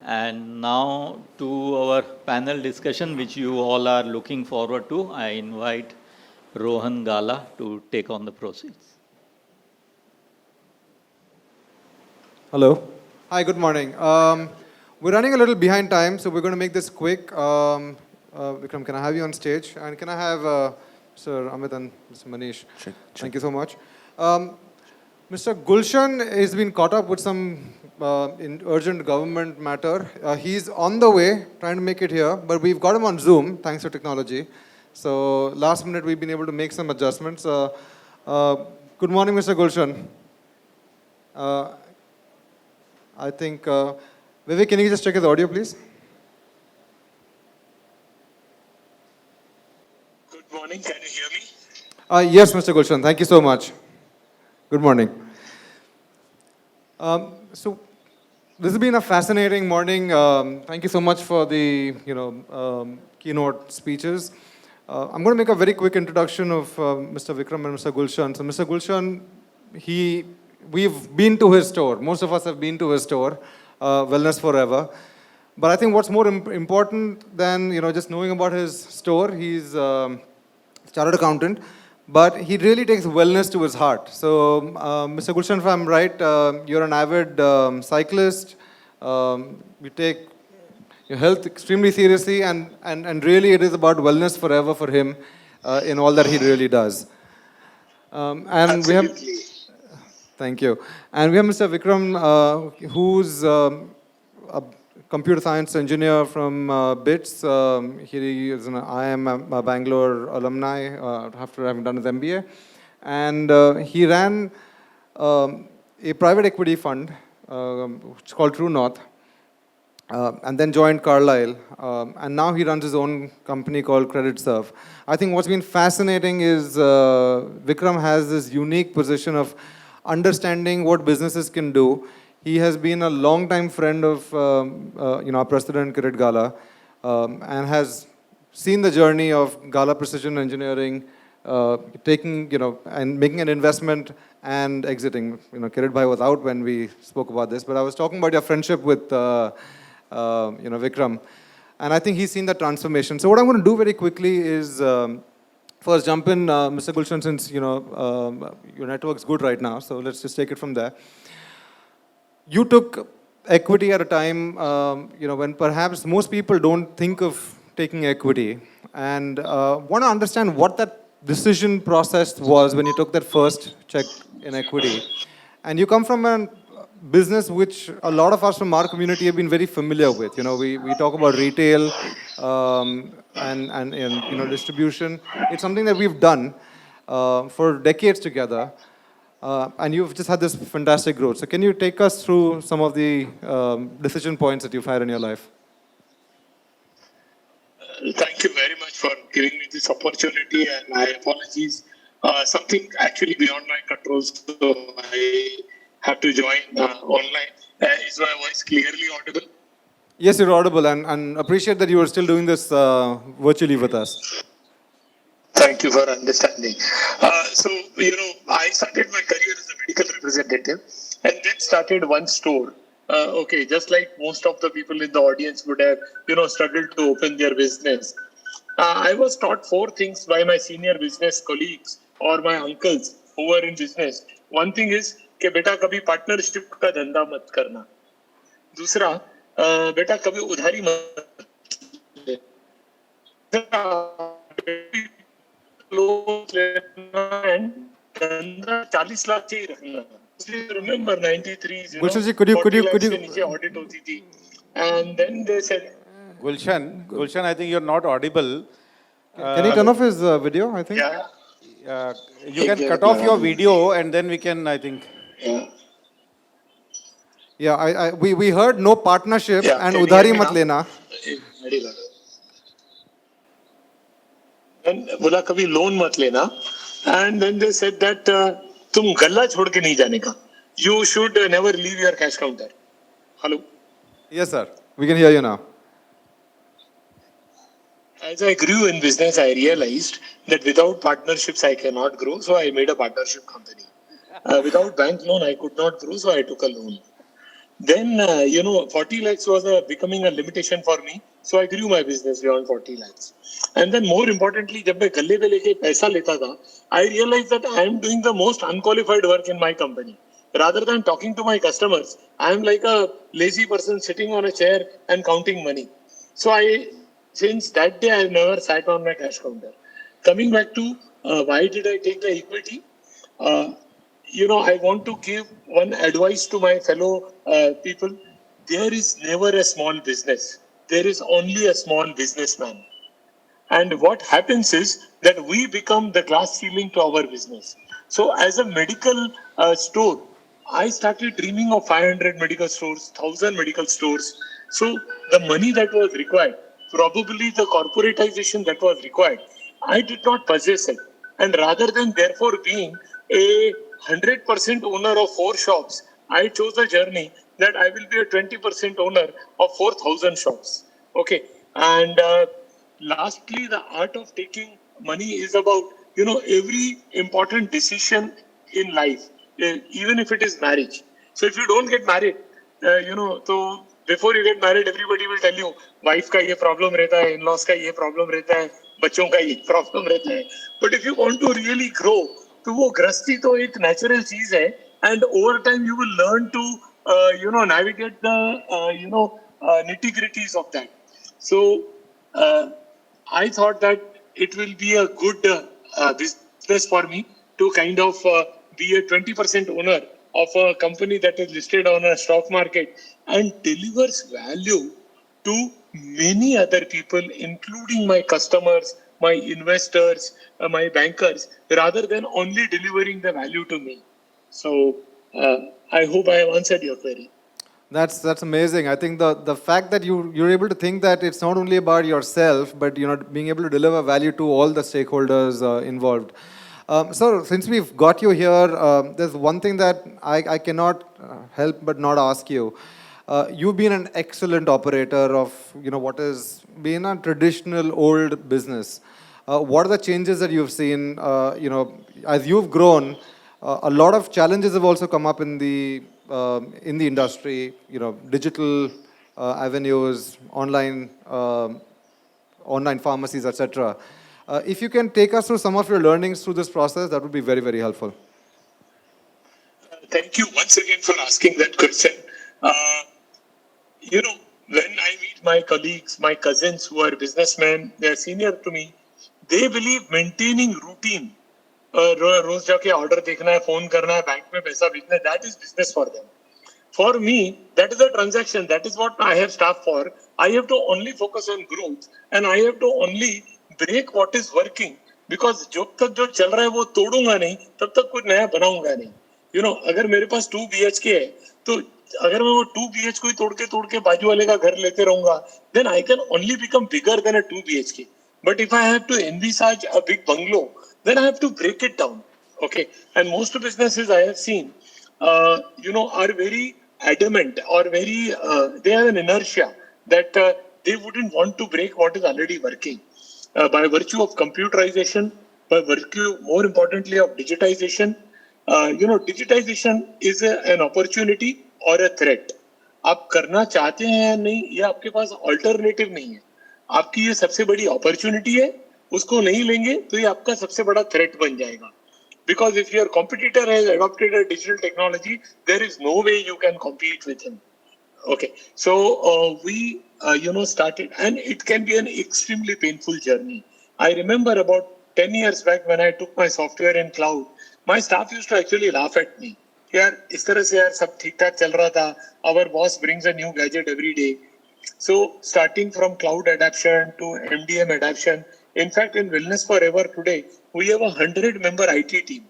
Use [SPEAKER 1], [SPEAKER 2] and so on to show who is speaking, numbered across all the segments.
[SPEAKER 1] And now to our panel discussion, which you all are looking forward to, I invite Rohan Gala to take on the proceeds.
[SPEAKER 2] Hello. Hi, good morning. We're running a little behind time, so we're going to make this quick. Vikram, can I have you on stage? And can I have Sir Amit and Mr. Manish?
[SPEAKER 3] Sure.
[SPEAKER 2] Thank you so much. Mr. Gulshan has been caught up with some urgent government matter. He's on the way, trying to make it here, but we've got him on Zoom, thanks to technology. So last minute, we've been able to make some adjustments. Good morning, Mr. Gulshan. I think, Vivek, can you just check his audio, please?
[SPEAKER 4] Good morning, can you hear me?
[SPEAKER 2] Yes, Mr. Gulshan, thank you so much. Good morning. So, this has been a fascinating morning. Thank you so much for the keynote speeches. I'm going to make a very quick introduction of Mr. Vikram and Mr. Gulshan. So, Mr. Gulshan, we've been to his store. Most of us have been to his store, Wellness Forever. But I think what's more important than just knowing about his store, he's a chartered accountant, but he really takes wellness to his heart. So, Mr. Gulshan, if I'm right, you're an avid cyclist. You take your health extremely seriously, and really it is about wellness forever for him in all that he really does. And
[SPEAKER 4] Absolutely.
[SPEAKER 2] Thank you. And we have Mr. Vikram, who's a computer science engineer from BITS. He is an IIM Bangalore alumni after having done his MBA. And he ran a private equity fund, which is called True North, and then joined Carlyle. And now he runs his own company called CreditServe. I think what's been fascinating is Vikram has this unique position of understanding what businesses can do. He has been a long-time friend of our president, Kirit Gala, and has seen the journey of Gala Precision Engineering, taking, and making an investment and exiting. Kirit Bhai was out when we spoke about this, but I was talking about your friendship with, Vikram, and I think he's seen the transformation. So what I'm going to do very quickly is first jump in, Mr. Gulshan, since your network's good right now, so let's just take it from there. You took equity at a time, when perhaps most people don't think of taking equity, and want to understand what that decision process was when you took that first check in equity. And you come from a business which a lot of us from our community have been very familiar with. We talk about retail and distribution. It's something that we've done for decades together. And you've just had this fantastic growth. So can you take us through some of the decision points that you've had in your life?
[SPEAKER 4] Thank you very much for giving me this opportunity, and my apologies. Something actually beyond my control, so I have to join online. Is my voice clearly audible?
[SPEAKER 2] Yes, you're audible, and appreciate that you are still doing this virtually with us.
[SPEAKER 4] Thank you for understanding. So, I started my career as a medical representative and then started one store. Just like most of the people in the audience would have, struggled to open their business. I was taught 4 things by my senior business colleagues or my uncles who were in business. One thing is, कि बेटा कभी partnership का धंधा मत करना. दूसरा, बेटा कभी उधारी मत and 40 लाख से ही रखना. Remember 93.
[SPEAKER 2] Gulshan, could you
[SPEAKER 4] audit होती थी. And then they said,
[SPEAKER 3] Gulshan, I think you're not audible.
[SPEAKER 2] Can you turn off his video, I think?
[SPEAKER 4] Yeah.
[SPEAKER 3] You can cut off your video and then we can, I think.
[SPEAKER 2] Yeah, we heard no partnership and
[SPEAKER 4] can you
[SPEAKER 2] udhari
[SPEAKER 4] hear me
[SPEAKER 2] mat
[SPEAKER 4] now?
[SPEAKER 2] lena.
[SPEAKER 4] And बोला कभी loan मत लेना. And then they said that तुम गल्ला छोड़ के नहीं जाने का. You should never leave your cash counter. Hello.
[SPEAKER 2] Yes, sir. We can hear you now.
[SPEAKER 4] As I grew in business, I realized that without partnerships, I cannot grow. So I made a partnership company. Without bank loan, I could not grow. So I took a loan. Then, 40 lakhs was becoming a limitation for me. So I grew my business beyond 40 lakhs. And then more importantly, जब मैं गल्ले पे लेके पैसा लेता था, I realized that I am doing the most unqualified work in my company. Rather than talking to my customers, I am like a lazy person sitting on a chair and counting money. So since that day, I have never sat on my cash counter. Coming back to why did I take the equity? I want to give one advice to my fellow people. There is never a small business. There is only a small businessman. And what happens is that we become the glass ceiling to our business. So as a medical store, I started dreaming of 500 medical stores, 1,000 medical stores. So the money that was required, probably the corporatization that was required, I did not possess it. And rather than therefore being a 100% owner of 4 shops, I chose a journey that I will be a 20% owner of 4,000 shops. Okay. And lastly, the art of taking money is about, every important decision in life, even if it is marriage. So if you don't get married, so before you get married, everybody will tell you, wife का ये problem रहता है, in-laws का ये problem रहता है, बच्चों का ये problem रहता है. But if you want to really grow, तो वो गृहस्थी तो एक natural चीज है, and over time you will learn to, navigate the, nitty-gritties of that. So, I thought that it will be a good business for me to kind of be a 20% owner of a company that is listed on a stock market and delivers value to many other people, including my customers, my investors, my bankers, rather than only delivering the value to me. So I hope I have answered your query.
[SPEAKER 2] That's amazing. I think the fact that you're able to think that it's not only about yourself, but being able to deliver value to all the stakeholders involved. So since we've got you here, there's one thing that I cannot help but not ask you. You've been an excellent operator of what has been a traditional old business. What are the changes that you've seen? As you've grown, a lot of challenges have also come up in the industry. Digital avenues, online pharmacies, etc. If you can take us through some of your learnings through this process, that would be very, very helpful.
[SPEAKER 4] Thank you once again for asking that question. When I meet my colleagues, my cousins who are businessmen, they are senior to me, they believe maintaining routine, रोज जाके order देखना है, phone करना है, bank में पैसा भेजना है, that is business for them. For me, that is a transaction. That is what I have staff for. I have to only focus on growth and I have to only break what is working, because जब तक जो चल रहा है वो तोड़ूंगा नहीं, तब तक कुछ नया बनाऊंगा नहीं. अगर मेरे पास 2 BHK है, तो अगर मैं वो 2 BHK को ही तोड़ के बाजू वाले का घर लेते रहूंगा, then I can only become bigger than a 2 BHK. But if I have to envisage a big bungalow, then I have to break it down. Okay. And most businesses I have seen, are very adamant or very, they have an inertia that they wouldn't want to break what is already working. By virtue of computerization, by virtue, more importantly, of digitization, digitization is an opportunity or a threat. आप करना चाहते हैं या नहीं, ये आपके पास alternative नहीं है. आपकी ये सबसे बड़ी अपॉर्चुनिटी है, उसको नहीं लेंगे तो ये आपका सबसे बड़ा थ्रेट बन जाएगा. Because if your competitor has adopted a digital technology, there is no way you can compete with him. Okay, so we started, and it can be an extremely painful journey. I remember about 10 years back when I took my software in cloud, my staff used to actually laugh at me. यार इस तरह से यार सब ठीक ठाक चल रहा था. Our boss brings a new gadget every day. So starting from cloud adoption to MDM adoption, in fact in Wellness Forever today we have a 100-member IT team.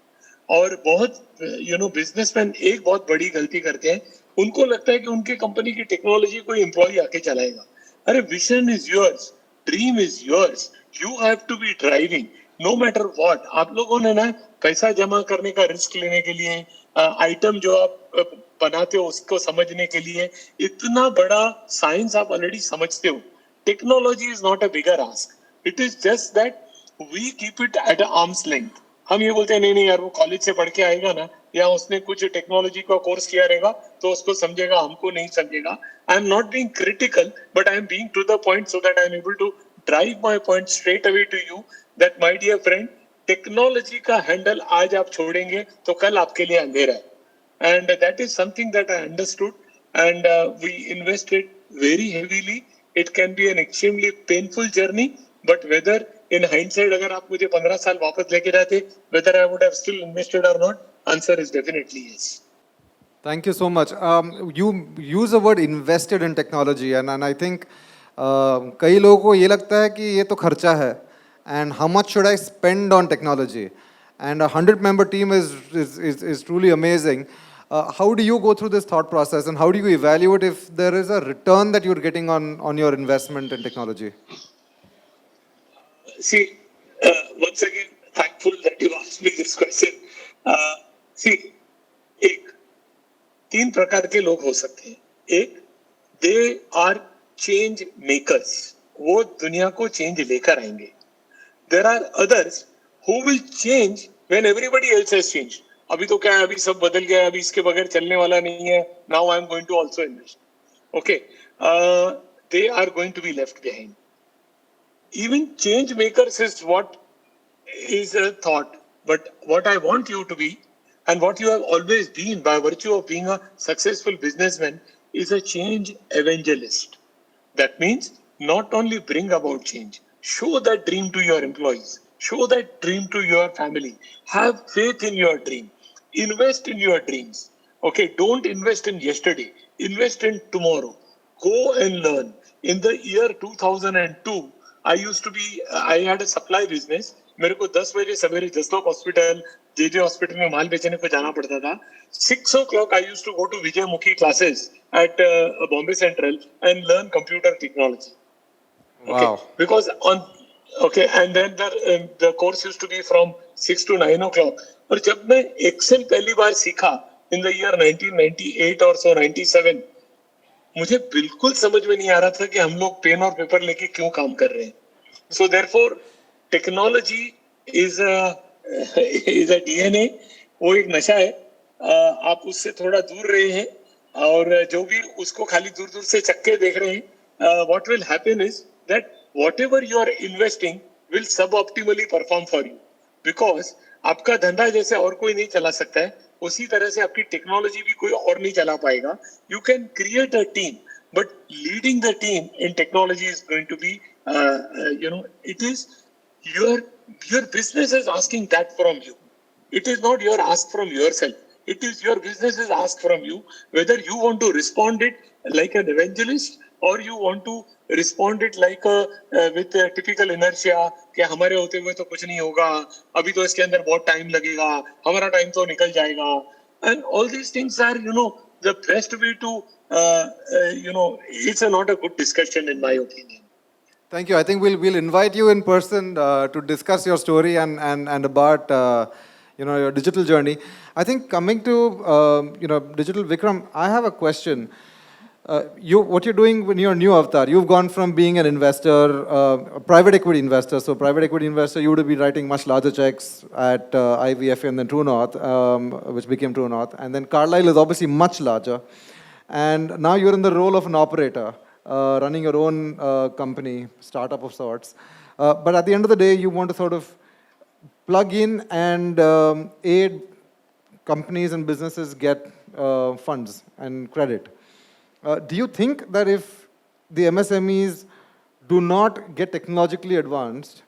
[SPEAKER 4] और बहुत बिजनेसमैन एक बहुत बड़ी गलती करते हैं, उनको लगता है कि उनके कंपनी की टेक्नोलॉजी कोई एम्प्लॉय आके चलाएगा. अरे vision is yours, dream is yours, you have to be driving no matter what. आप लोगों ने ना पैसा जमा करने का रिस्क लेने के लिए, आइटम जो आप बनाते हो उसको समझने के लिए, इतना बड़ा साइंस आप ऑलरेडी समझते हो. Technology is not a bigger ask, it is just that we keep it at arm's length. हम ये बोलते हैं नहीं यार वो कॉलेज से पढ़ के आएगा ना या उसने कुछ टेक्नोलॉजी का कोर्स किया रहेगा तो उसको समझेगा, हमको नहीं समझेगा. I am not being critical, but I am being to the point so that I am able to drive my point straight away to you that my dear friend, technology का handle आज आप छोड़ेंगे तो कल आपके लिए अंधेरा है. And that is something that I understood, and we invested very heavily. It can be an extremely painful journey, but whether in hindsight अगर आप मुझे 15 साल वापस लेके जाते, whether I would have still invested or not, answer is definitely yes.
[SPEAKER 2] Thank you so much. You use the word invested in technology, and I think कई लोगों को ये लगता है कि ये तो खर्चा है, and how much should I spend on technology? And a 100-member team is truly amazing. How do you go through this thought process, and how do you evaluate if there is a return that you're getting on your investment in technology?
[SPEAKER 4] See, once again, thankful that you asked me this question. See, तीन प्रकार के लोग हो सकते हैं. एक, they are change makers. वो दुनिया को चेंज लेकर आएंगे. There are others who will change when everybody else has changed. अभी तो क्या है, अभी सब बदल गया है, अभी इसके बगैर चलने वाला नहीं है. Now I am going to also invest. Okay, they are going to be left behind. Even change makers is what is a thought, but what I want you to be, and what you have always been by virtue of being a successful businessman, is a change evangelist. That means not only bring about change, show that dream to your employees, show that dream to your family, have faith in your dream, invest in your dreams. Okay, don't invest in yesterday, invest in tomorrow. Go and learn. In the year 2002, I had a supply business. मेरे को 10 बजे सवेरे Jaslok hospital, JJ hospital में माल बेचने को जाना पड़ता था. 6 o'clock I used to go to Vijayamukhi classes at Bombay Central and learn computer technology.
[SPEAKER 2] Wow.
[SPEAKER 4] Okay, because and then the course used to be from 6 to 9 o'clock. और जब मैं Excel पहली बार सीखा in the year 1998 or so 97, मुझे बिल्कुल समझ में नहीं आ रहा था कि हम लोग पेन और पेपर लेके क्यों काम कर रहे हैं. So therefore, technology is a DNA. वो एक नशा है. आप उससे थोड़ा दूर रहे हैं, और जो भी उसको खाली दूर दूर से चक्के देख रहे हैं, what will happen is that whatever you are investing will suboptimally perform for you, because आपका धंधा जैसे और कोई नहीं चला सकता है, उसी तरह से आपकी टेक्नोलॉजी भी कोई और नहीं चला पाएगा. You can create a team, but leading the team in technology is going to be, it is your business is asking that from you. It is not your ask from yourself. It is your business is ask from you whether you want to respond it like an evangelist or you want to respond it like with a typical inertia कि हमारे होते हुए तो कुछ नहीं होगा, अभी तो इसके अंदर बहुत टाइम लगेगा, हमारा टाइम तो निकल जाएगा. And all these things are, the best way to, it's not a good discussion in my opinion.
[SPEAKER 2] Thank you. I think we'll invite you in person to discuss your story and about your digital journey. I think coming to digital, Vikram, I have a question. What you're doing when you're new avatar, you've gone from being an investor, a private equity investor. So private equity investor, you would have been writing much larger checks at IVF and then True North, which became True North. And then Carlyle is obviously much larger. And now you're in the role of an operator, running your own company, startup of sorts. But at the end of the day, you want to sort of plug in and aid companies and businesses get funds and credit. Do you think that if the MSMEs do not get technologically advanced,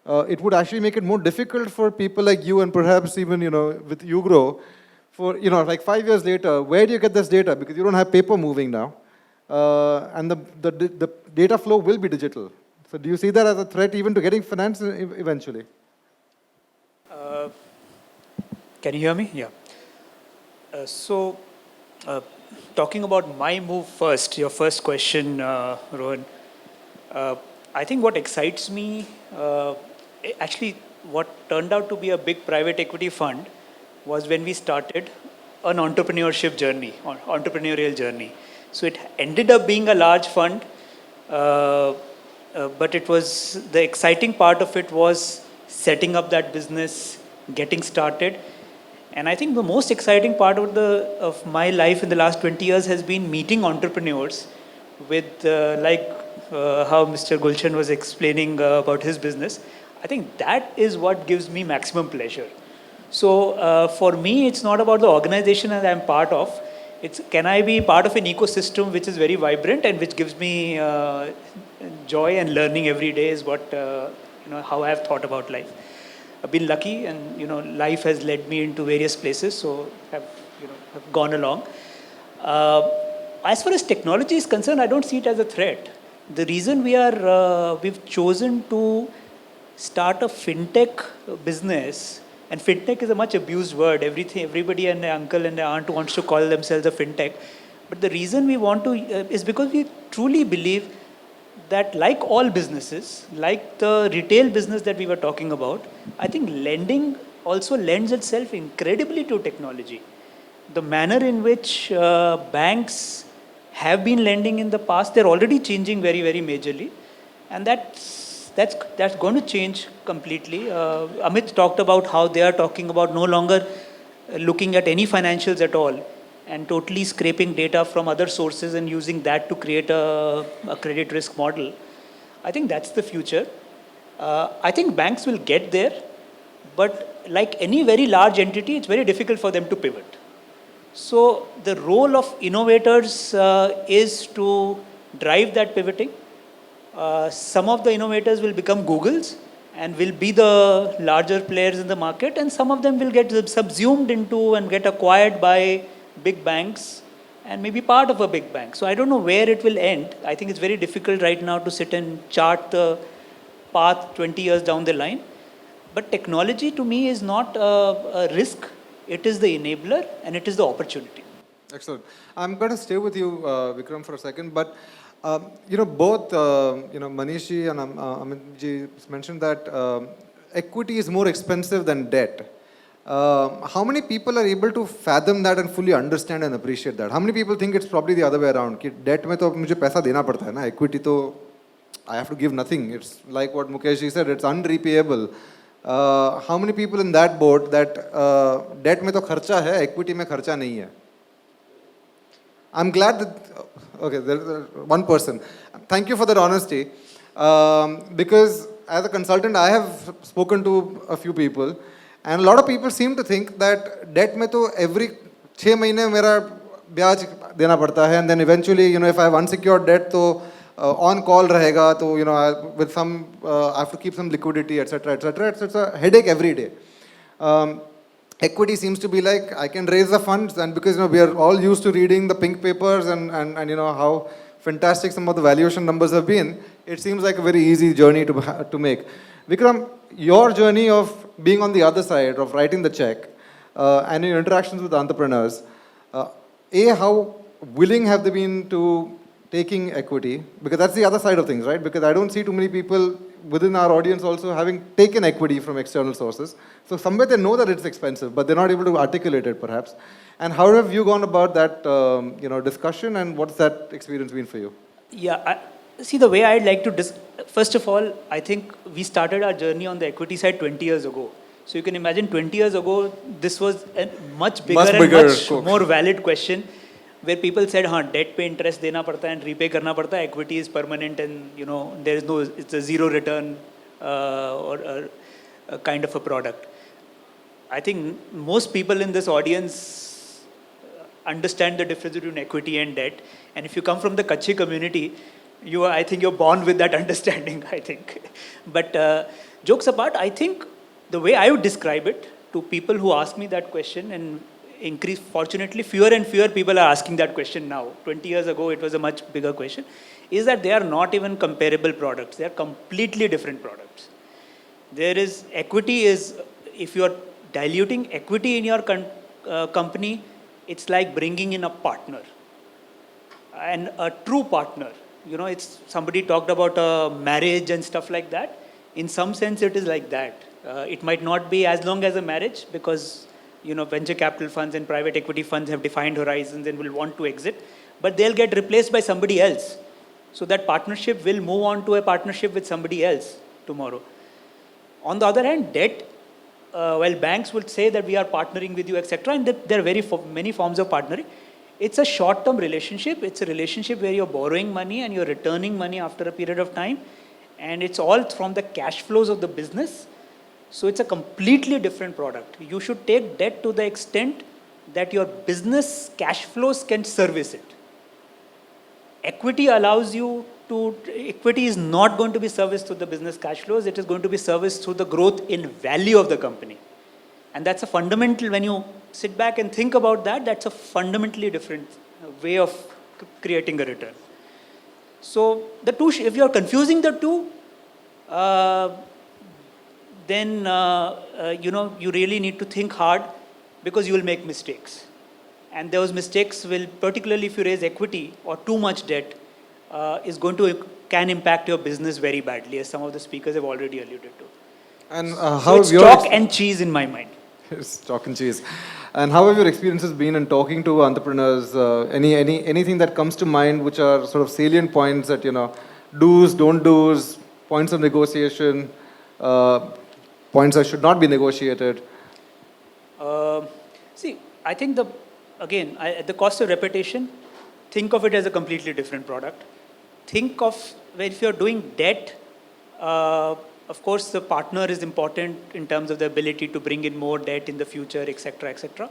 [SPEAKER 2] it would actually make it more difficult for people like you and perhaps even, with Ugro, for, like 5 years later, where do you get this data? Because you don't have paper moving now. And the data flow will be digital. So do you see that as a threat even to getting finance eventually?
[SPEAKER 5] Can you hear me? Yeah. Talking about my move first, your first question, Rohan, I think what excites me, actually what turned out to be a big private equity fund was when we started an entrepreneurship journey, entrepreneurial journey. So it ended up being a large fund, but it was, the exciting part of it was setting up that business, getting started, And I think the most exciting part of my life in the last 20 years has been meeting entrepreneurs with how Mr. Gulshan was explaining about his business. I think that is what gives me maximum pleasure. So for me, it's not about the organization that I'm part of. It's can I be part of an ecosystem which is very vibrant and which gives me joy and learning every day is what how I have thought about life. I've been lucky, and life has led me into various places, so have gone along. As far as technology is concerned, I don't see it as a threat. The reason we've chosen to start a fintech business, and fintech is a much abused word. Everybody and their uncle and their aunt wants to call themselves a fintech. But the reason we want to is because we truly believe that, like all businesses, like the retail business that we were talking about, I think lending also lends itself incredibly to technology. The manner in which banks have been lending in the past, they're already changing very, very majorly. And that's going to change completely. Amit talked about how they are talking about no longer looking at any financials at all and totally scraping data from other sources and using that to create a credit risk model. I think that's the future. I think banks will get there, but like any very large entity, it's very difficult for them to pivot. So the role of innovators is to drive that pivoting. Some of the innovators will become Googles and will be the larger players in the market, and some of them will get subsumed into and get acquired by big banks and maybe part of a big bank. So I don't know where it will end. I think it's very difficult right now to sit and chart the path 20 years down the line. But technology to me is not a risk. It is the enabler and it is the opportunity.
[SPEAKER 2] Excellent. I'm going to stay with you, Vikram, for a second. But, both, Manish and Amitji mentioned that equity is more expensive than debt. How many people are able to fathom that and fully understand and appreciate that? How many people think it's probably the other way around? Ki debt mein to mujhe paisa dena padta hai na, equity to I have to give nothing. It's like what Mukesh ji said, it's unrepayable. How many people in that boat that debt mein to kharcha hai, equity mein kharcha nahi hai? I'm glad that, okay, there's one person. Thank you for that honesty. Because as a consultant, I have spoken to a few people. And a lot of people seem to think that debt mein to every 6 mahine mera ब्याज देना पड़ता है, and then eventually, if I have unsecured debt, तो on call रहेगा, तो with some I have to keep some liquidity, etc., etc. It's a headache every day. Equity seems to be like I can raise the funds, and because we are all used to reading the pink papers and how fantastic some of the valuation numbers have been, it seems like a very easy journey to make. Vikram, your journey of being on the other side, of writing the check, and your interactions with entrepreneurs, how willing have they been to taking equity? Because that's the other side of things, right? Because I don't see too many people within our audience also having taken equity from external sources. So somewhere they know that it's expensive, but they're not able to articulate it perhaps. And how have you gone about that discussion, and what's that experience been for you?
[SPEAKER 5] Yeah, see, the way I'd like to, first of all, I think we started our journey on the equity side 20 years ago. So you can imagine 20 years ago, this was a much bigger and much more valid question, where people said, debt pe interest dena padta and repay karna padta, equity is permanent, and there is no, it's a zero return or a kind of a product. I think most people in this audience understand the difference between equity and debt. And if you come from the Kutchi community, I think you're born with that understanding, I think. But jokes apart, I think the way I would describe it to people who ask me that question, and fortunately, fewer and fewer people are asking that question now. 20 years ago, it was a much bigger question, is that they are not even comparable products. They are completely different products. Equity is, if you are diluting equity in your company, it's like bringing in a partner, and a true partner. It's somebody talked about a marriage and stuff like that. In some sense, it is like that. It might not be as long as a marriage, because venture capital funds and private equity funds have defined horizons and will want to exit, but they'll get replaced by somebody else. So that partnership will move on to a partnership with somebody else tomorrow. On the other hand, debt, while banks would say that we are partnering with you, etc., and that there are many forms of partnering, it's a short-term relationship. It's a relationship where you're borrowing money and you're returning money after a period of time, and it's all from the cash flows of the business. So it's a completely different product. You should take debt to the extent that your business cash flows can service it. Equity allows you to, equity is not going to be serviced through the business cash flows, it is going to be serviced through the growth in value of the company. And that's a fundamental, when you sit back and think about that, that's a fundamentally different way of creating a return. So the two, if you're confusing the two, then you really need to think hard, because you will make mistakes. And those mistakes will, particularly if you raise equity or too much debt, can impact your business very badly, as some of the speakers have already alluded to.
[SPEAKER 2] And
[SPEAKER 5] So
[SPEAKER 2] how
[SPEAKER 5] it's
[SPEAKER 2] have your
[SPEAKER 5] chalk and cheese in my mind.
[SPEAKER 2] It's chalk and cheese. And how have your experiences been in talking to entrepreneurs? Anything that comes to mind which are sort of salient points that, do's, don't do's, points of negotiation, points that should not be negotiated?
[SPEAKER 5] See, I think at the cost of repetition, think of it as a completely different product. Think of, if you're doing debt, of course the partner is important in terms of the ability to bring in more debt in the future, etc., etc.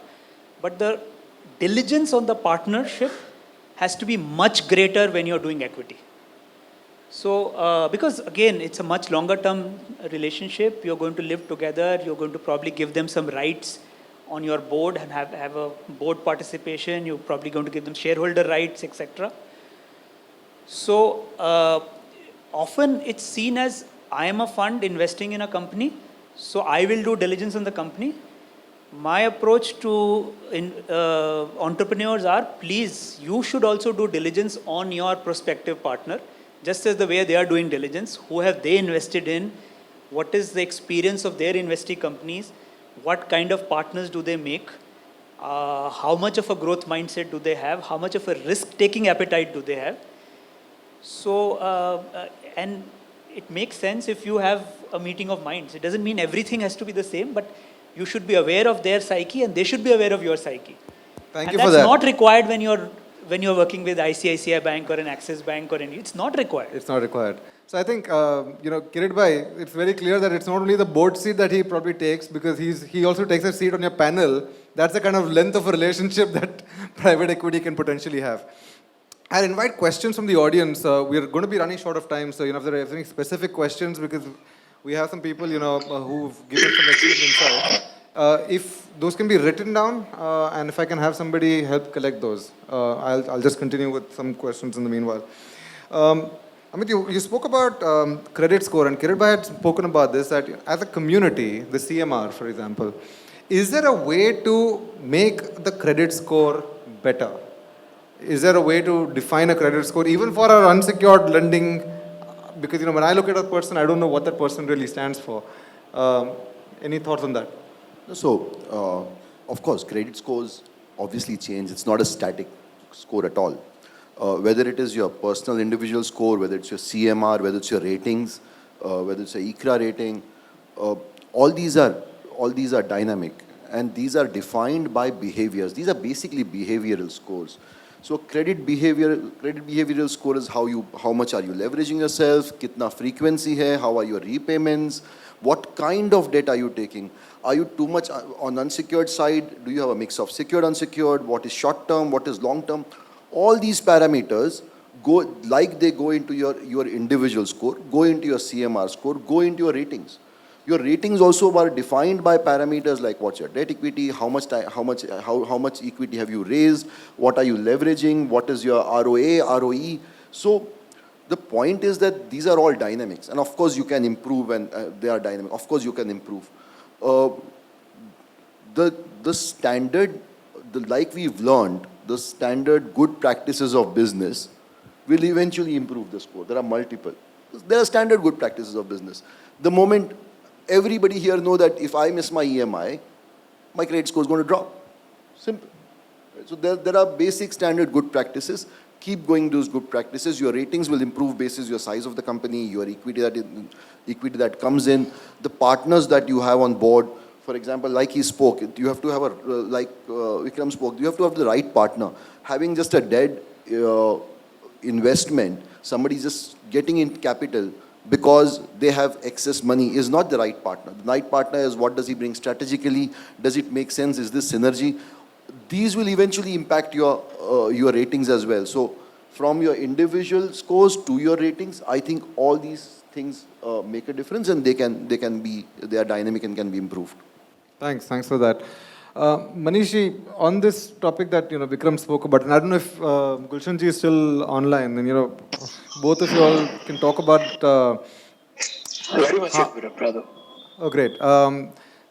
[SPEAKER 5] But the diligence on the partnership has to be much greater when you're doing equity. So, because again, it's a much longer term relationship, you're going to live together, you're going to probably give them some rights on your board and have a board participation, you're probably going to give them shareholder rights, etc. So, often it's seen as, I am a fund investing in a company, so I will do diligence on the company. My approach to entrepreneurs are, please, you should also do diligence on your prospective partner, just as the way they are doing diligence. Who have they invested in? What is the experience of their investee companies? What kind of partners do they make? How much of a growth mindset do they have? How much of a risk-taking appetite do they have? So, and it makes sense if you have a meeting of minds. It doesn't mean everything has to be the same, but you should be aware of their psyche and they should be aware of your psyche.
[SPEAKER 2] Thank
[SPEAKER 5] and
[SPEAKER 2] you for that.
[SPEAKER 5] that's not required when you're working with ICICI Bank or an Axis Bank or any. It's not required.
[SPEAKER 2] It's not required. So I think, Kirit Bhai, it's very clear that it's not only the board seat that he probably takes, because he also takes a seat on your panel. That's the kind of length of a relationship that private equity can potentially have. I'll invite questions from the audience. We're going to be running short of time, so if there are any specific questions, because we have some people, who've given some excellent insight. If those can be written down, and if I can have somebody help collect those, I'll just continue with some questions in the meanwhile. Amit, you spoke about credit score, and Kirit Bhai had spoken about this, that as a community, the CMR, for example, is there a way to make the credit score better? Is there a way to define a credit score, even for our unsecured lending? Because, when I look at a person, I don't know what that person really stands for. Any thoughts on that?
[SPEAKER 6] So, of course, credit scores obviously change. It's not a static score at all. Whether it is your personal individual score, whether it's your CMR, whether it's your ratings, whether it's your ICRA rating, all these are dynamic, and these are defined by behaviors. These are basically behavioral scores. So credit behavioral score is how much are you leveraging yourself, kitna frequency hai, how are your repayments, what kind of debt are you taking? Are you too much on unsecured side? Do you have a mix of secured, unsecured? What is short term? What is long term? All these parameters go into your individual score, go into your CMR score, go into your ratings. Your ratings also are defined by parameters like what's your debt equity, how much equity have you raised, what are you leveraging, what is your ROA, ROE. So the point is that these are all dynamics, and of course you can improve, and they are dynamic. Of course you can improve. The standard, like we've learned, the standard good practices of business will eventually improve the score. There are multiple. There are standard good practices of business. The moment everybody here know that if I miss my EMI, my credit score is going to drop. Simple. So there are basic standard good practices. Keep going those good practices. Your ratings will improve basis your size of the company, your equity that comes in, the partners that you have on board. for example, like he spoke, you have to have Vikram spoke, you have to have the right partner. Having just a dead investment, somebody just getting in capital because they have excess money is not the right partner. The right partner is what does he bring strategically? Does it make sense? Is this synergy? These will eventually impact your ratings as well. So from your individual scores to your ratings, I think all these things make a difference, and they are dynamic and can be improved.
[SPEAKER 2] Thanks for that. Manishi, on this topic that Vikram spoke about, and I don't know if Gulshan ji is still online, then both of you all can talk about.
[SPEAKER 4] Very much, brother.
[SPEAKER 2] Oh, great.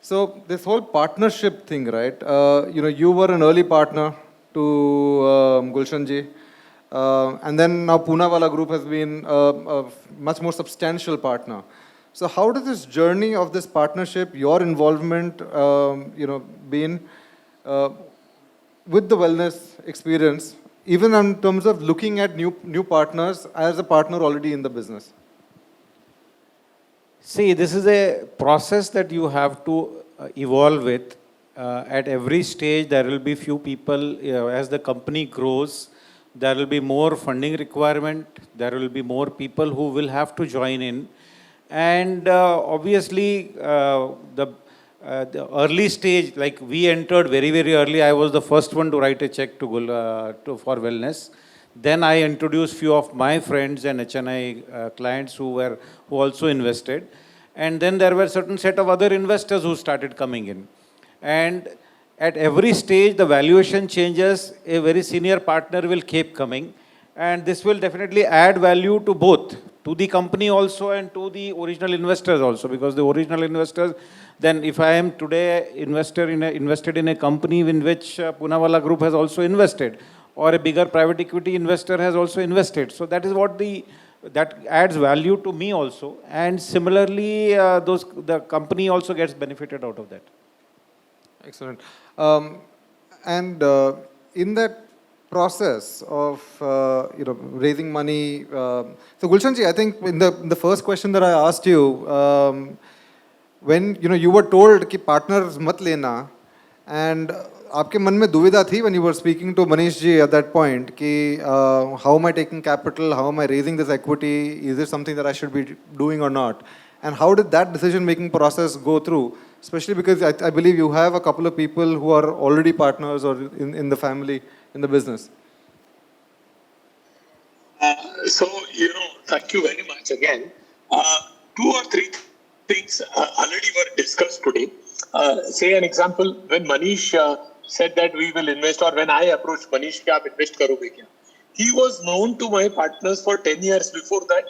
[SPEAKER 2] So this whole partnership thing, right? You were an early partner to Gulshan ji, and then now Poonawalla Group has been a much more substantial partner. So how does this journey of this partnership, your involvement, been with the wellness experience, even in terms of looking at new partners as a partner already in the business?
[SPEAKER 3] See, this is a process that you have to evolve with. At every stage, there will be few people, as the company grows, there will be more funding requirement, there will be more people who will have to join in. And obviously, the early stage, like we entered very, very early. I was the first one to write a check for wellness. Then I introduced few of my friends and HNI clients who also invested. And then there were certain set of other investors who started coming in. And at every stage, the valuation changes. A very senior partner will keep coming. And this will definitely add value to both, to the company also and to the original investors also, because the original investors, then if I am today invested in a company in which Poonawalla Group has also invested, or a bigger private equity investor has also invested. So that is what that adds value to me also. And similarly, the company also gets benefited out of that.
[SPEAKER 2] Excellent. And in that process of raising money, so Gulshan ji, I think in the first question that I asked you, when you were told कि partners मत लेना, and आपके मन में दुविधा थी when you were speaking to Manish ji at that point कि how am I taking capital, how am I raising this equity, is this something that I should be doing or not, and how did that decision making process go through, especially because I believe you have a couple of people who are already partners or in the family, in the business.
[SPEAKER 4] So, thank you very much again. 2 or 3 things already were discussed today. Say an example, when Manish said that we will invest, or when I approached Manish कि आप invest करोगे क्या? He was known to my partners for 10 years before that,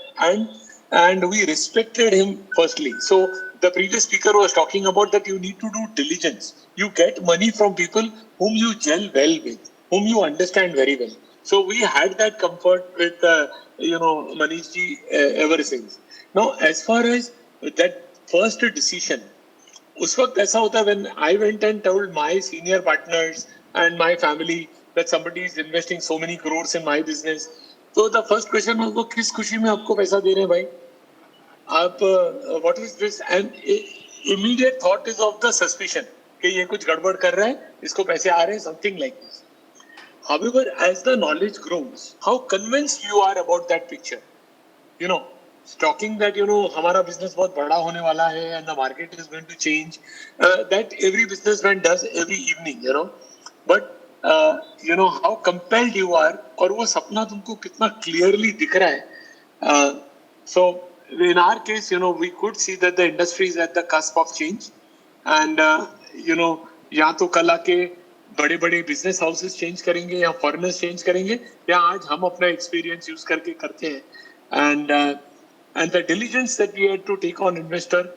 [SPEAKER 4] and we respected him firstly. So the previous speaker was talking about that you need to do diligence. You get money from people whom you gel well with, whom you understand very well. So we had that comfort with, Manish ji ever since. Now, as far as that first decision, उस वक्त ऐसा होता है when I went and told my senior partners and my family that somebody is investing so many crores in my business. So the first question was, वो किस खुशी में आपको पैसा दे रहे हैं भाई? आप what is this? And immediate thought is of the suspicion कि ये कुछ गड़बड़ कर रहा है, इसको पैसे आ रहे हैं, something like this. However, as the knowledge grows, how convinced you are about that picture, talking that हमारा business बहुत बड़ा होने वाला है and the market is going to change, that every businessman does every evening, but how compelled you are, और वो सपना तुमको कितना clearly दिख रहा है. So in our case, we could see that the industry is at the cusp of change, and या तो कल आके बड़े बड़े बिजनेस हाउसेस चेंज करेंगे या फॉरेनर्स चेंज करेंगे, या आज हम अपना एक्सपीरियंस यूज करके करते हैं. And the diligence that we had to take on investor,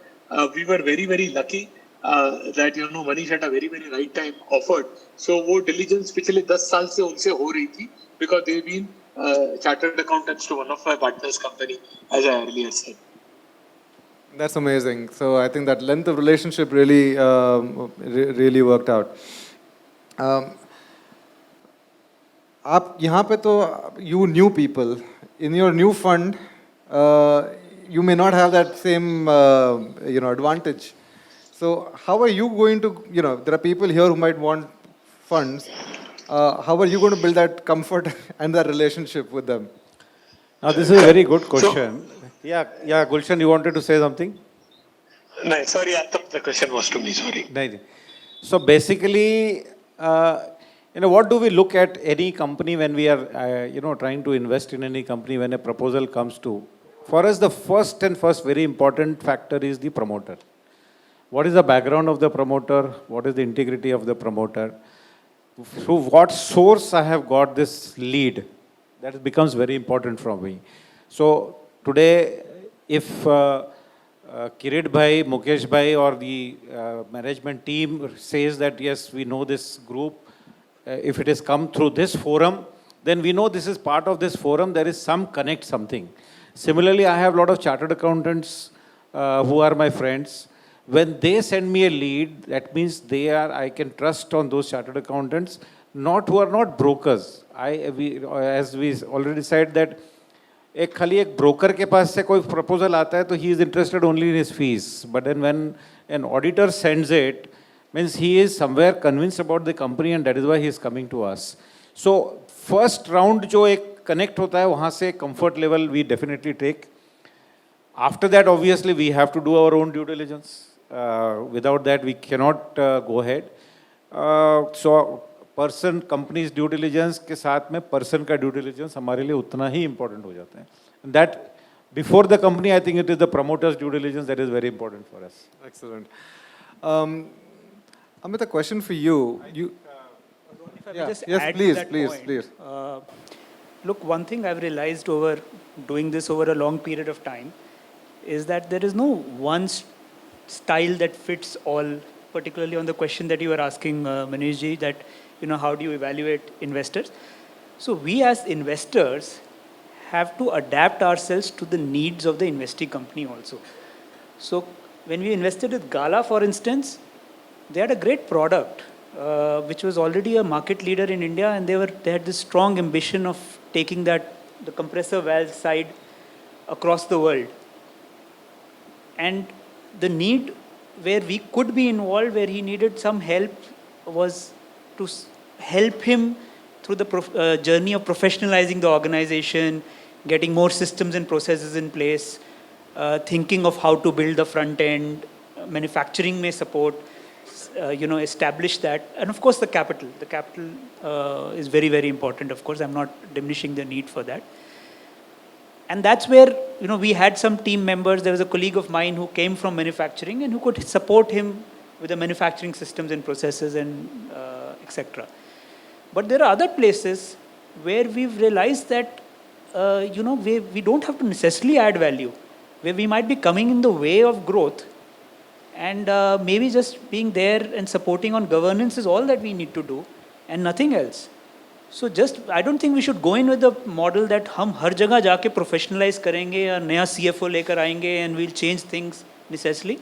[SPEAKER 4] we were very, very lucky that Manish at a very, very right time offered. So वो diligence पिछले 10 साल से उनसे हो रही थी, because they've been chartered accountants to one of my partners' company, as I earlier said.
[SPEAKER 2] That's amazing. So I think that length of relationship really, really worked out. आप यहाँ पे तो you knew people in your new fund. You may not have that same advantage. So how are you going to, there are people here who might want funds. How are you going to build that comfort and that relationship with them?
[SPEAKER 3] Now, this is a very good question. Yeah, Gulshan, you wanted to say something?
[SPEAKER 4] No, sorry, I thought the question was to me, sorry.
[SPEAKER 3] Nahi. So basically, what do we look at any company when we are, trying to invest in any company when a proposal comes to? For us, the first very important factor is the promoter. What is the background of the promoter? What is the integrity of the promoter? Through what source I have got this lead? That becomes very important for me. So today, if Kirit Bhai, Mukesh Bhai or the management team says that yes, we know this group, if it has come through this forum, then we know this is part of this forum, there is some connect something. Similarly, I have a lot of chartered accountants who are my friends. When they send me a lead, that means I can trust on those chartered accountants, who are not brokers. As we already said that खाली एक broker के पास से कोई proposal आता है तो he is interested only in his fees. But then when an auditor sends it, means he is somewhere convinced about the company and that is why he is coming to us. So first round जो एक connect होता है वहाँ से comfort level we definitely take. After that, obviously, we have to do our own due diligence. Without that, we cannot go ahead. So company's due diligence के साथ में person का due diligence हमारे लिए उतना ही important हो जाता है. And that before the company, I think it is the promoter's due diligence that is very important for us.
[SPEAKER 2] Excellent. Amit, a question for you.
[SPEAKER 5] If I may just
[SPEAKER 2] Yes,
[SPEAKER 5] add
[SPEAKER 2] please,
[SPEAKER 5] to that
[SPEAKER 2] please,
[SPEAKER 5] point,
[SPEAKER 2] please.
[SPEAKER 5] Look, one thing I've realized over doing this over a long period of time is that there is no one style that fits all, particularly on the question that you were asking, Manishji, that, how do you evaluate investors? So we as investors have to adapt ourselves to the needs of the investing company also. So when we invested with Gala, for instance, they had a great product, which was already a market leader in India, and they had this strong ambition of taking the compressor valve side across the world. And the need where we could be involved, where he needed some help, was to help him through the journey of professionalizing the organization, getting more systems and processes in place, thinking of how to build the front end, manufacturing may support, establish that. And of course, the capital. The capital is very, very important, of course. I'm not diminishing the need for that. And that's where, we had some team members. There was a colleague of mine who came from manufacturing and who could support him with the manufacturing systems and processes and etc. But there are other places where we've realized that, we don't have to necessarily add value, where we might be coming in the way of growth. And maybe just being there and supporting on governance is all that we need to do and nothing else. So I don't think we should go in with the model that हम हर जगह जाके professionalize करेंगे या नया CFO लेकर आएंगे and we'll change things necessarily.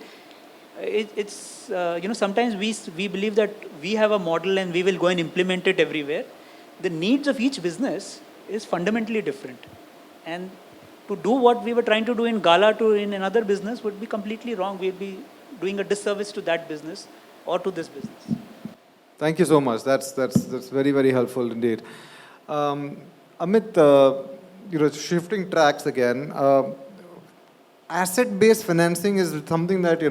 [SPEAKER 5] It's sometimes we believe that we have a model and we will go and implement it everywhere. The needs of each business is fundamentally different. And to do what we were trying to do in Gala in another business would be completely wrong. We'd be doing a disservice to that business or to this business.
[SPEAKER 2] Thank you so much. That's very, very helpful indeed. Amit, shifting tracks again. Asset-based financing is something that,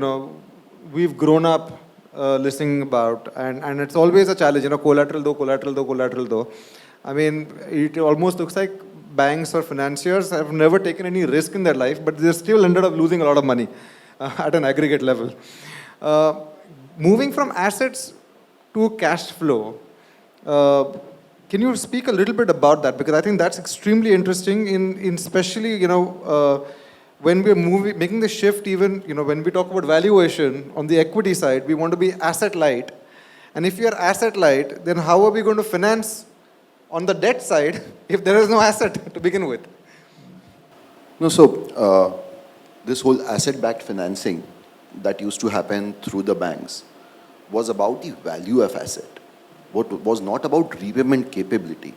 [SPEAKER 2] we've grown up listening about, and it's always a challenge, collateral though. I mean, it almost looks like banks or financiers have never taken any risk in their life, but they still ended up losing a lot of money at an aggregate level. Moving from assets to cash flow, can you speak a little bit about that? Because I think that's extremely interesting in especially, when we're making the shift, even, when we talk about valuation on the equity side, we want to be asset light. And if you're asset light, then how are we going to finance on the debt side if there is no asset to begin with?
[SPEAKER 6] No, so this whole asset-backed financing that used to happen through the banks was about the value of asset. What was not about repayment capability.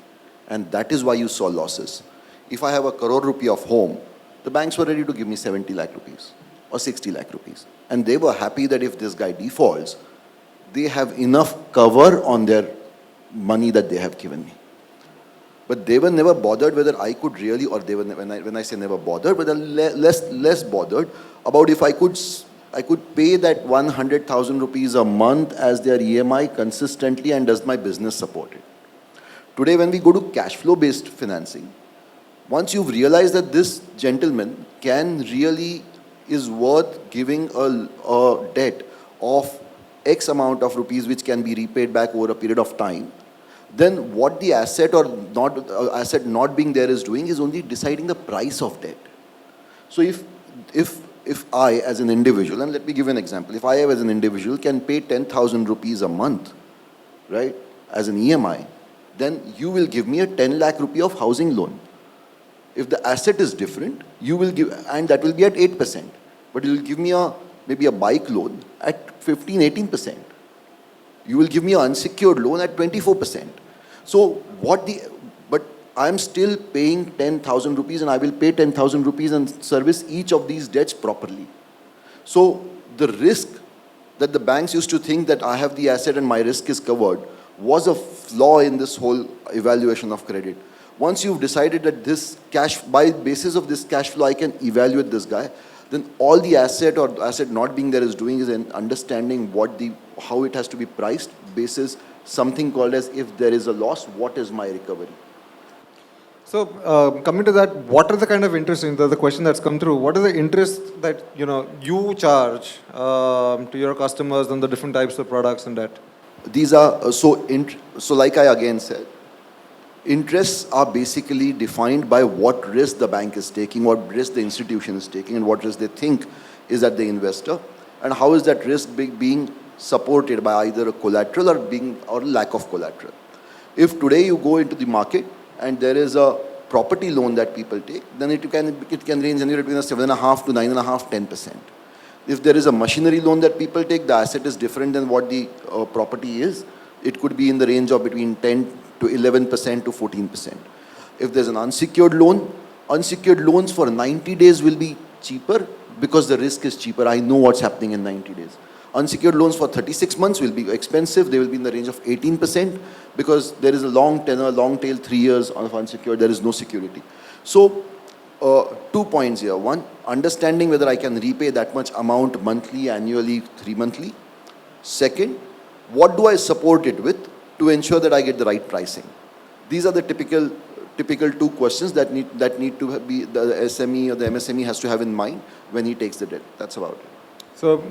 [SPEAKER 6] And that is why you saw losses. If I have a crore rupee of home, the banks were ready to give me 70 lakh rupees. or 60 lakh rupees. And they were happy that if this guy defaults, they have enough cover on their money that they have given me. But they were never bothered whether I could really, or they were, when I say never bothered, but less bothered about if I could pay that 100,000 rupees a month as their EMI consistently, and does my business support it. Today, when we go to cash flow based financing, once you've realized that this gentleman is worth giving a debt of X amount of rupees which can be repaid back over a period of time, then what the asset not being there is doing is only deciding the price of debt. So if I as an individual, and let me give you an example, if I as an individual can pay 10,000 rupees a month, right, as an EMI, then you will give me a 10 lakh rupee of housing loan. If the asset is different, you will give, and that will be at 8%, but you will give me maybe a bike loan at 15-18%. You will give me an unsecured loan at 24%. So but I'm still paying 10,000 rupees, and I will pay 10,000 rupees and service each of these debts properly. So the risk that the banks used to think that I have the asset and my risk is covered was a flaw in this whole evaluation of credit. Once you've decided that by basis of this cash flow, I can evaluate this guy, then all the asset or asset not being there is doing is understanding how it has to be priced basis something called as, if there is a loss, what is my recovery?
[SPEAKER 2] So coming to that, what are the kind of interest, the question that's come through, what is the interest that you charge to your customers on the different types of products and that?
[SPEAKER 6] These are, so like I again said, interests are basically defined by what risk the bank is taking, what risk the institution is taking, and what risk they think is at the investor, and how is that risk being supported by either a collateral or lack of collateral. If today you go into the market and there is a property loan that people take, then it can range anywhere between 7.5 to 9.5, 10%. If there is a machinery loan that people take, the asset is different than what the property is. It could be in the range of between 10 to 11% to 14%. If there's an unsecured loan, unsecured loans for 90 days will be cheaper because the risk is cheaper. I know what's happening in 90 days. Unsecured loans for 36 months will be expensive. They will be in the range of 18% because there is a long tenor, long tail, 3 years of unsecured. There is no security. So 2 points here. One, understanding whether I can repay that much amount monthly, annually, 3 monthly. Second, what do I support it with to ensure that I get the right pricing? These are the typical 2 questions that need to be the SME or the MSME has to have in mind when he takes the debt. That's about it.
[SPEAKER 2] So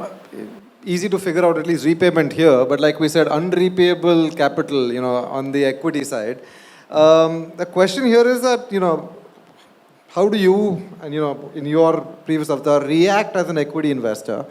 [SPEAKER 2] easy to figure out at least repayment here, but like we said, unrepayable capital, on the equity side. The question here is that, how do you, and in your previous avatar, react as an equity investor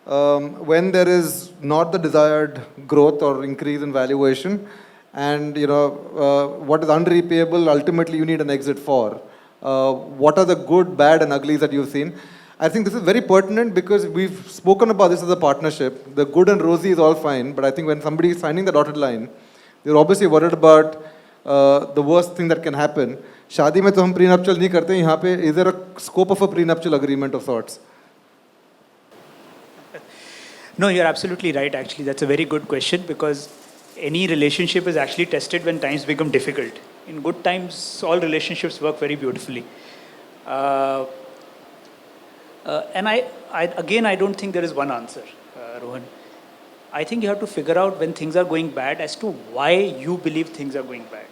[SPEAKER 2] when there is not the desired growth or increase in valuation, and what is unrepayable, ultimately you need an exit for. What are the good, bad and uglies that you've seen? I think this is very pertinent because we've spoken about this as a partnership. The good and rosy is all fine, but I think when somebody is signing the dotted line, they're obviously worried about the worst thing that can happen. शादी में तो हम prenuptial नहीं करते, यहाँ पे is there a scope of a prenuptial agreement of sorts?
[SPEAKER 5] No, you're absolutely right. Actually, that's a very good question because any relationship is actually tested when times become difficult. In good times, all relationships work very beautifully. And I don't think there is one answer, Rohan. I think you have to figure out when things are going bad as to why you believe things are going bad.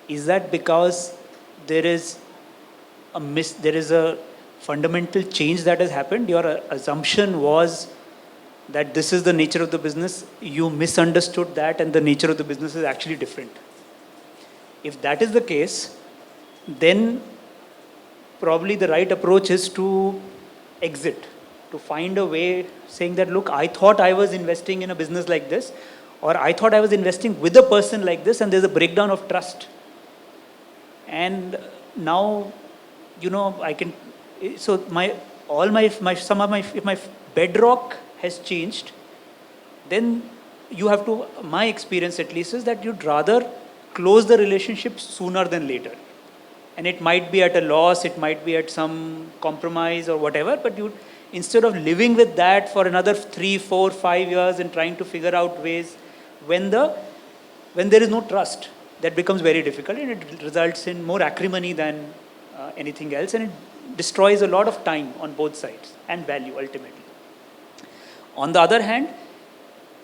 [SPEAKER 5] Is that because there is a fundamental change that has happened? Your assumption was that this is the nature of the business. You misunderstood that, and the nature of the business is actually different. If that is the case, then probably the right approach is to exit, to find a way saying that, look, I thought I was investing in a business like this, or I thought I was investing with a person like this, and there's a breakdown of trust. And now, I can, so if my bedrock has changed, then you have to, my experience at least is that you'd rather close the relationship sooner than later. and it might be at a loss, it might be at some compromise or whatever, but you, instead of living with that for another 3, 4, 5 years and trying to figure out ways, when there is no trust, that becomes very difficult, and it results in more acrimony than anything else, and it destroys a lot of time on both sides and value ultimately. On the other hand,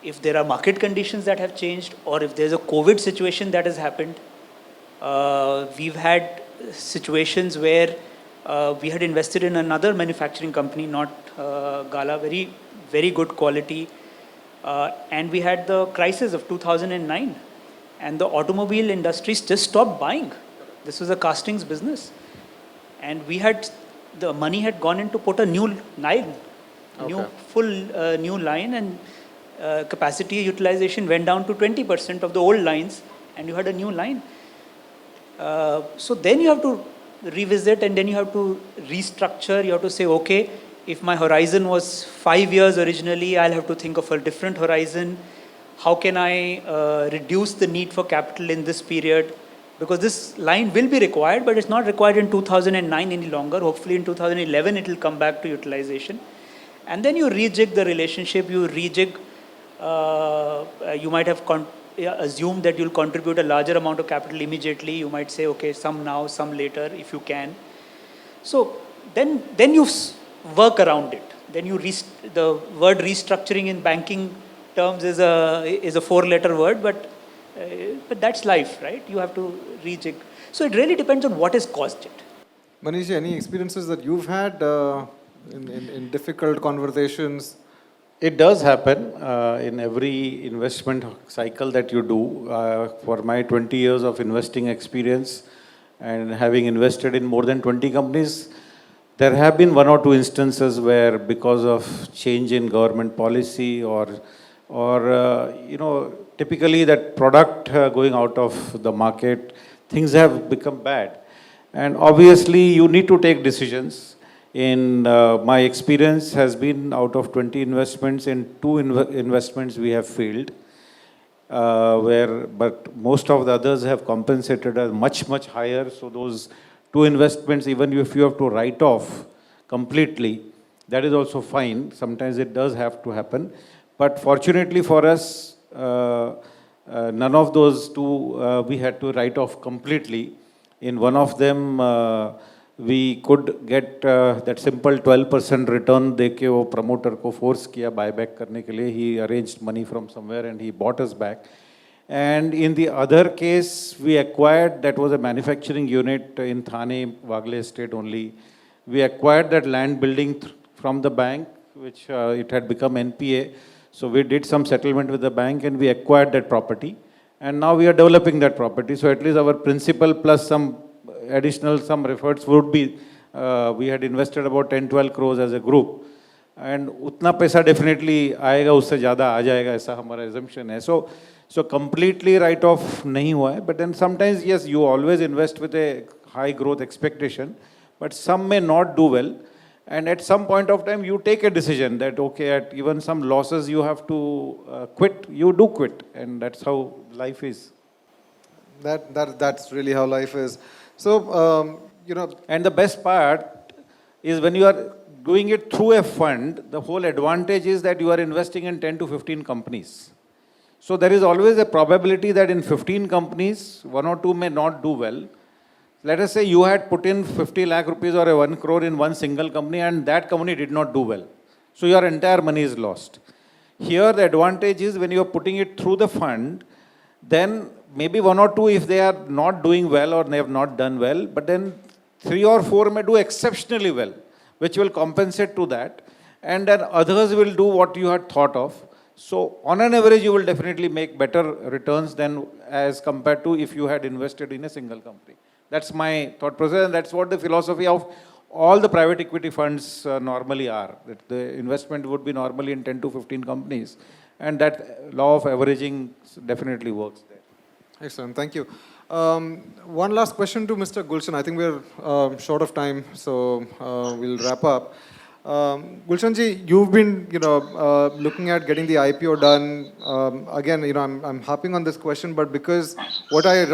[SPEAKER 5] if there are market conditions that have changed, or if there's a COVID situation that has happened, we've had situations where we had invested in another manufacturing company, not Gala, very, very good quality, and we had the crisis of 2009, and the automobile industry just stopped buying. This was a castings business, and the money had gone in to put a new line, new line, and capacity utilization went down to 20% of the old lines, and you had a new line. So then you have to revisit, and then you have to restructure. You have to say, okay, if my horizon was 5 years originally, I'll have to think of a different horizon. How can I reduce the need for capital in this period? Because this line will be required, but it's not required in 2009 any longer. Hopefully in 2011 it will come back to utilization. And then you rejig the relationship, you might have assumed that you'll contribute a larger amount of capital immediately. You might say, okay, some now, some later, if you can. So then you work around it. Then the word restructuring in banking terms is a 4-letter word, but that's life, right? You have to rejig. So it really depends on what has caused it.
[SPEAKER 2] Manish, any experiences that you've had in difficult conversations?
[SPEAKER 3] It does happen in every investment cycle that you do. For my 20 years of investing experience and having invested in more than 20 companies, there have been 1 or 2 instances where, because of change in government policy or typically that product going out of the market, things have become bad. And obviously you need to take decisions. In my experience has been, out of 20 investments, in 2 investments we have failed, but most of the others have compensated us much, much higher. So those 2 investments, even if you have to write off completely, that is also fine. Sometimes it does have to happen. But fortunately for us, none of those 2 we had to write off completely. In one of them, we could get that simple 12% return देके वो promoter को force किया buyback करने के लिए. He arranged money from somewhere and he bought us back. And in the other case, we acquired, that was a manufacturing unit in Thane, Wagle Estate only. We acquired that land building from the bank, which it had become NPA. So we did some settlement with the bank and we acquired that property. And now we are developing that property. So at least our principal plus some additional efforts would be, we had invested about 10-12 crores as a group. And utna paisa definitely आएगा, उससे ज़्यादा आ जाएगा, ऐसा हमारा assumption है. So completely write off नहीं हुआ है. But then sometimes, yes, you always invest with a high growth expectation, but some may not do well. And at some point of time, you take a decision that, okay, at even some losses, you have to quit. You do quit. And that's how life is.
[SPEAKER 2] That's really how life is. So,
[SPEAKER 3] And the best part is when you are doing it through a fund, the whole advantage is that you are investing in 10 to 15 companies. So there is always a probability that in 15 companies, 1 or 2 may not do well. Let us say you had put in 50 lakh rupees or 1 crore in one single company and that company did not do well. So your entire money is lost. Here the advantage is when you are putting it through the fund, then maybe 1 or 2 if they are not doing well or they have not done well, but then 3 or 4 may do exceptionally well, which will compensate to that. And then others will do what you had thought of. So on an average, you will definitely make better returns than as compared to if you had invested in a single company. That's my thought process, and that's what the philosophy of all the private equity funds normally are. That the investment would be normally in 10 to 15 companies, and that law of averaging definitely works there.
[SPEAKER 2] Excellent, thank you. One last question to Mr. Gulshan. I think we're short of time, so we'll wrap up. Gulshanji, you've been, looking at getting the IPO done. Again, I'm harping on this question, but because what I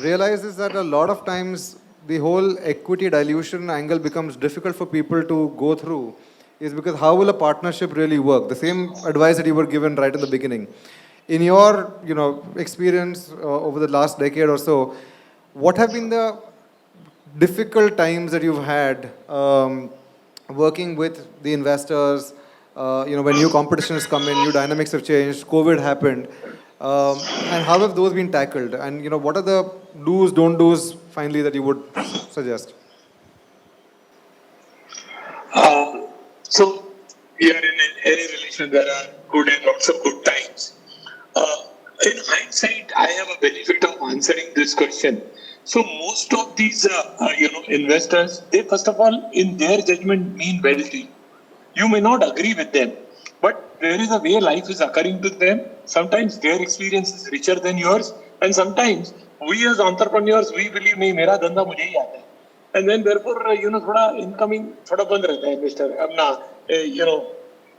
[SPEAKER 2] realize is that a lot of times the whole equity dilution angle becomes difficult for people to go through is because how will a partnership really work? The same advice that you were given right in the beginning. In your, experience over the last decade or so, what have been the difficult times that you've had working with the investors? When new competition has come in, new dynamics have changed, COVID happened, and how have those been tackled? And what are the do's, don't do's finally that you would suggest?
[SPEAKER 4] So we are in any relation. There are good and lots of good times. In hindsight, I have a benefit of answering this question. So most of these, investors, they first of all, in their judgment, mean well to you. You may not agree with them, but there is a way life is occurring to them. Sometimes their experience is richer than yours, and sometimes we as entrepreneurs, we believe, नहीं मेरा धंधा मुझे ही आता है. And then therefore, थोड़ा incoming थोड़ा बंद रहता है investor अपना,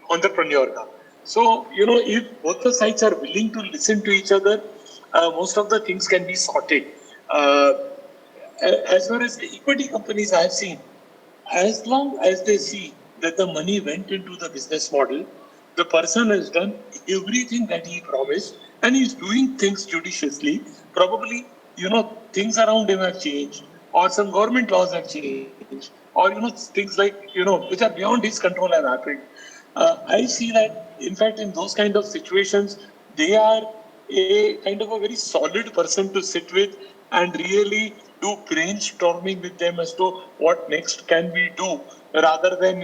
[SPEAKER 4] entrepreneur का. So, if both the sides are willing to listen to each other, most of the things can be sorted. As far as the equity companies I have seen, as long as they see that the money went into the business model, the person has done everything that he promised and he's doing things judiciously. Probably, things around him have changed, or some government laws have changed, or, things like, which are beyond his control have happened. I see that, in fact, in those kind of situations, they are a kind of a very solid person to sit with and really do brainstorming with them as to what next can we do, rather than,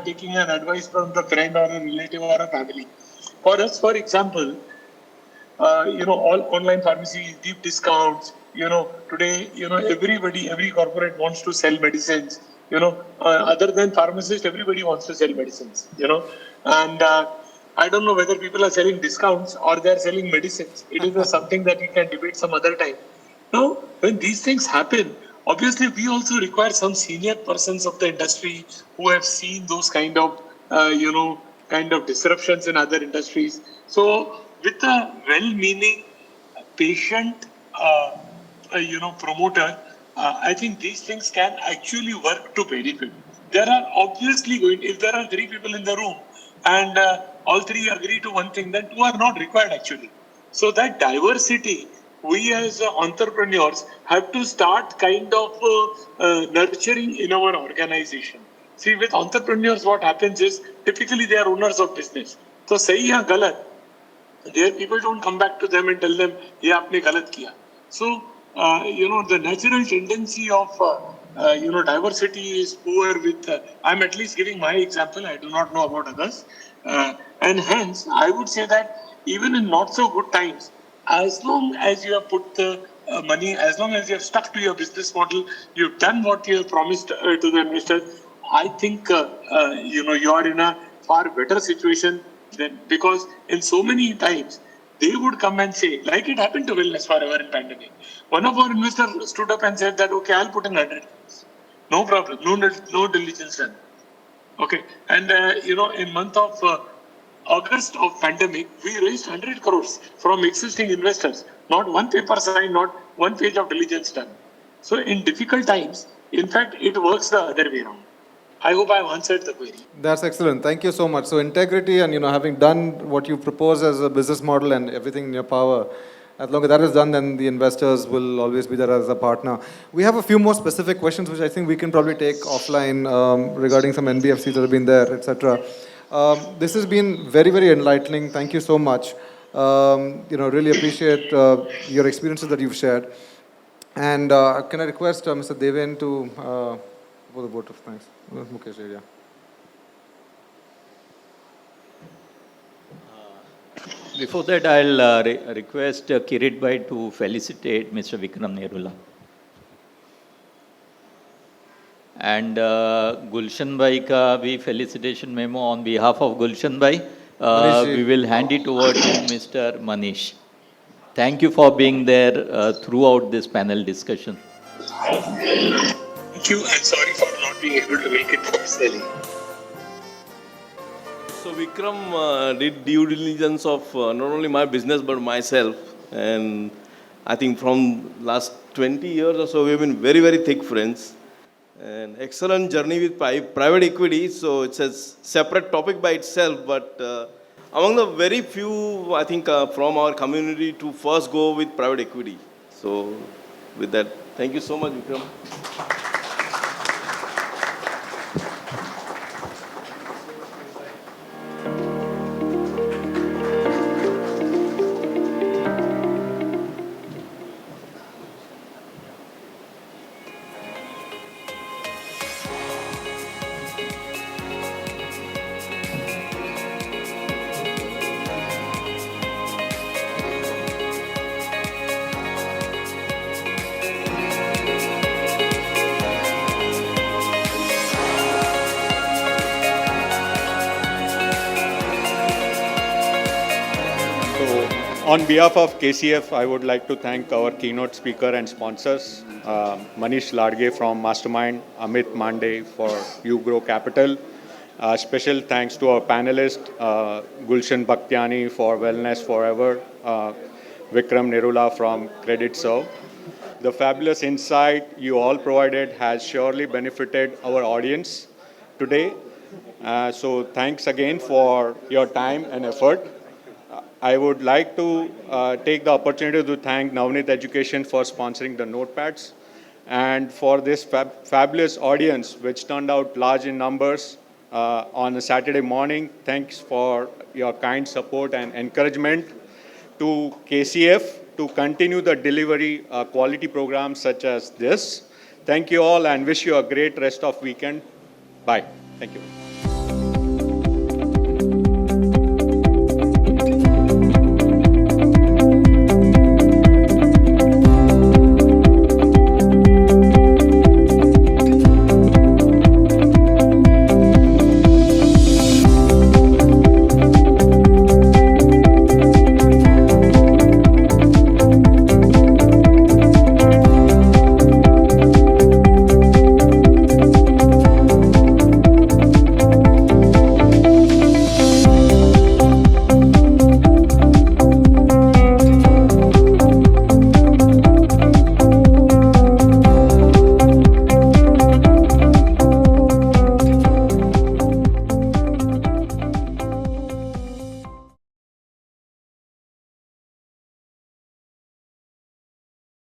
[SPEAKER 4] taking an advice from the friend or a relative or a family. For us, for example, all online pharmacy, deep discounts, today, every corporate wants to sell medicines, other than pharmacists, everybody wants to sell medicines, and I don't know whether people are selling discounts or they are selling medicines. It is something that we can debate some other time. Now, when these things happen, obviously we also require some senior persons of the industry who have seen those kind of disruptions in other industries. So, with a well-meaning, patient, promoter, I think these things can actually work to benefit. There are obviously if there are 3 people in the room and all 3 agree to one thing, then 2 are not required actually. So that diversity, we as entrepreneurs have to start kind of nurturing in our organization. See, with entrepreneurs, what happens is typically they are owners of business. So, sahi ya galat, their people don't come back to them and tell them, ye aapne galat kiya. So, the natural tendency of, diversity is poor with, I'm at least giving my example, I do not know about others. And hence, I would say that even in not so good times, as long as you have put the money, as long as you have stuck to your business model, you've done what you have promised to the investors, I think, you are in a far better situation than, because in so many times, they would come and say, like it happened to Wellness Forever in pandemic. One of our investors stood up and said that, okay, I'll put in 100 crores. No problem, no diligence done. Okay, and in month of August of pandemic, we raised 100 crores from existing investors. Not one paper signed, not one page of diligence done. So in difficult times, in fact, it works the other way around. I hope I have answered the query.
[SPEAKER 2] That's excellent. Thank you so much. So integrity and, having done what you propose as a business model and everything in your power, as long as that is done, then the investors will always be there as a partner. We have a few more specific questions, which I think we can probably take offline regarding some NBFCs that have been there, etc. This has been very, very enlightening. Thank you so much. Really appreciate your experiences that you've shared. And can I request Mr. Deven to for the vote of thanks? Mukesh, yeah.
[SPEAKER 1] Before that, I'll request Kirit Bhai to felicitate Mr. Vikram Nerula. And Gulshan Bhai ka bhi felicitation memo on behalf of Gulshan Bhai. We will hand it over to Mr. Manish. Thank you for being there throughout this panel discussion.
[SPEAKER 4] Thank you, and sorry for not being able to make it personally.
[SPEAKER 7] So Vikram did due diligence of not only my business but myself, and I think from last 20 years or so, we've been very, very thick friends. An excellent journey with private equity. So it's a separate topic by itself, but among the very few, I think, from our community to first go with private equity. So with that, thank you so much, Vikram.
[SPEAKER 8] So, on behalf of KCF, I would like to thank our keynote speaker and sponsors, Manish Ladge from Mastermind, Amit Mande for YouGrow Capital. Special thanks to our panelists, Gulshan Bakhtiani for Wellness Forever, Vikram Nerula from Credit Serve. The fabulous insight you all provided has surely benefited our audience today. So thanks again for your time and effort. I would like to take the opportunity to thank Navneet Education for sponsoring the notepads and for this fabulous audience, which turned out large in numbers on a Saturday morning. Thanks for your kind support and encouragement to KCF to continue the delivery quality programs such as this. Thank you all and wish you a great rest of weekend. Bye. Thank you.